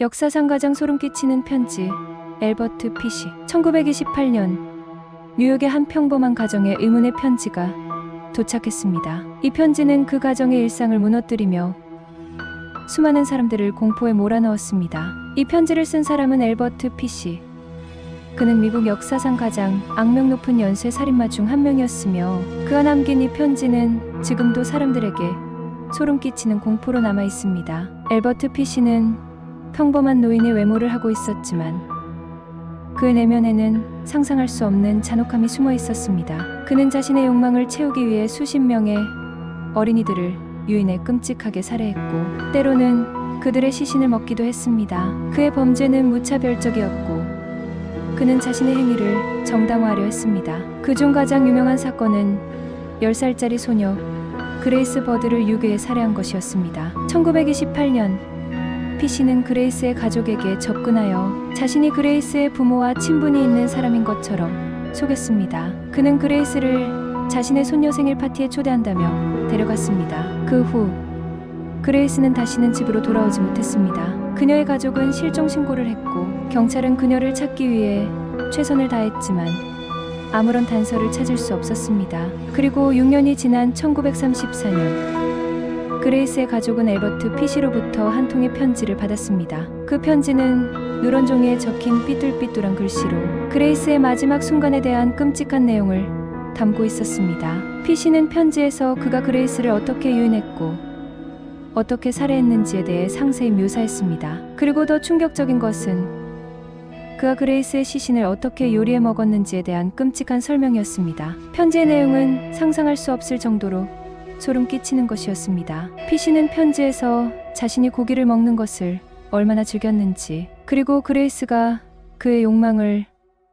역사상 가장 소름 끼치는 편지. 엘버트 피시. 1928년 뉴욕의 한 평범한 가정에 의문의 편지가 도착했습니다. 이 편지는 그 가정의 일상을 무너뜨리며 수많은 사람들을 공포에 몰아넣었습니다. 이 편지를 쓴 사람은 엘버트 피시. 그는 미국 역사상 가장 악명 높은 연쇄 살인마 중 한 명이었으며 그가 남긴 이 편지는 지금도 사람들에게 소름 끼치는 공포로 남아 있습니다. 엘버트 피시는 평범한 노인의 외모를 하고 있었지만 그의 내면에는 상상할 수 없는 잔혹함이 숨어 있었습니다. 그는 자신의 욕망을 채우기 위해 수십 명의 어린이들을 유인해 끔찍하게 살해했고 때로는 그들의 시신을 먹기도 했습니다. 그의 범죄는 무차별적이었고 그는 자신의 행위를 정당화하려 했습니다. 그중 가장 유명한 사건은 10살짜리 소녀 그레이스 버드를 유괴해 살해한 것이었습니다. 1928년 피시는 그레이스의 가족에게 접근하여 자신이 그레이스의 부모와 친분이 있는 사람인 것처럼 속였습니다. 그는 그레이스를 자신의 손녀 생일 파티에 초대한다며 데려갔습니다. 그 후 그레이스는 다시는 집으로 돌아오지 못했습니다. 그녀의 가족은 실종 신고를 했고 경찰은 그녀를 찾기 위해 최선을 다했지만 아무런 단서를 찾을 수 없었습니다. 그리고 6년이 지난 1934년 그레이스의 가족은 엘버트 피시로부터 한 통의 편지를 받았습니다. 그 편지는 누런 종이에 적힌 삐뚤삐뚤한 글씨로 그레이스의 마지막 순간에 대한 끔찍한 내용을 담고 있었습니다. 피시는 편지에서 그가 그레이스를 어떻게 유인했고 어떻게 살해했는지에 대해 상세히 묘사했습니다. 그리고 더 충격적인 것은 그가 그레이스의 시신을 어떻게 요리해 먹었는지에 대한 끔찍한 설명이었습니다. 편지의 내용은 상상할 수 없을 정도로 소름 끼치는 것이었습니다. 피시는 편지에서 자신이 고기를 먹는 것을 얼마나 즐겼는지 그리고 그레이스가 그의 욕망을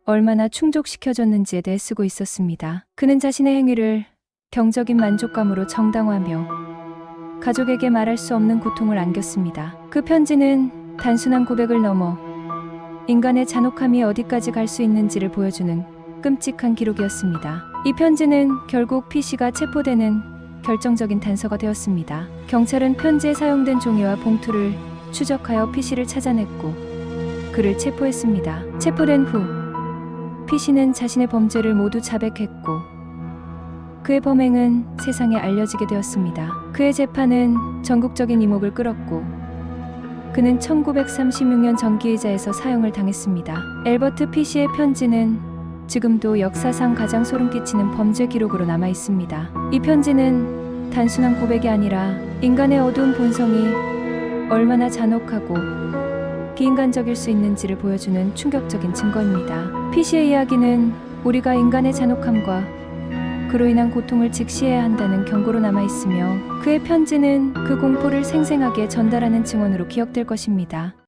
얼마나 충족시켜줬는지에 대해 쓰고 있었습니다. 그는 자신의 행위를 경적인 만족감으로 정당화하며 가족에게 말할 수 없는 고통을 안겼습니다. 그 편지는 단순한 고백을 넘어 인간의 잔혹함이 어디까지 갈 수 있는지를 보여주는 끔찍한 기록이었습니다. 이 편지는 결국 피시가 체포되는 결정적인 단서가 되었습니다. 경찰은 편지에 사용된 종이와 봉투를 추적하여 피시를 찾아냈고 그를 체포했습니다. 체포된 후 피시는 자신의 범죄를 모두 자백했고 그의 범행은 세상에 알려지게 되었습니다. 그의 재판은 전국적인 이목을 끌었고 그는 1936년 전기의자에서 사형을 당했습니다. 엘버트 피시의 편지는 지금도 역사상 가장 소름 끼치는 범죄 기록으로 남아 있습니다. 이 편지는 단순한 고백이 아니라 인간의 어두운 본성이 얼마나 잔혹하고 비인간적일 수 있는지를 보여주는 충격적인 증거입니다. 피시의 이야기는 우리가 인간의 잔혹함과 그로 인한 고통을 직시해야 한다는 경고로 남아 있으며 그의 편지는 그 공포를 생생하게 전달하는 증언으로 기억될 것입니다.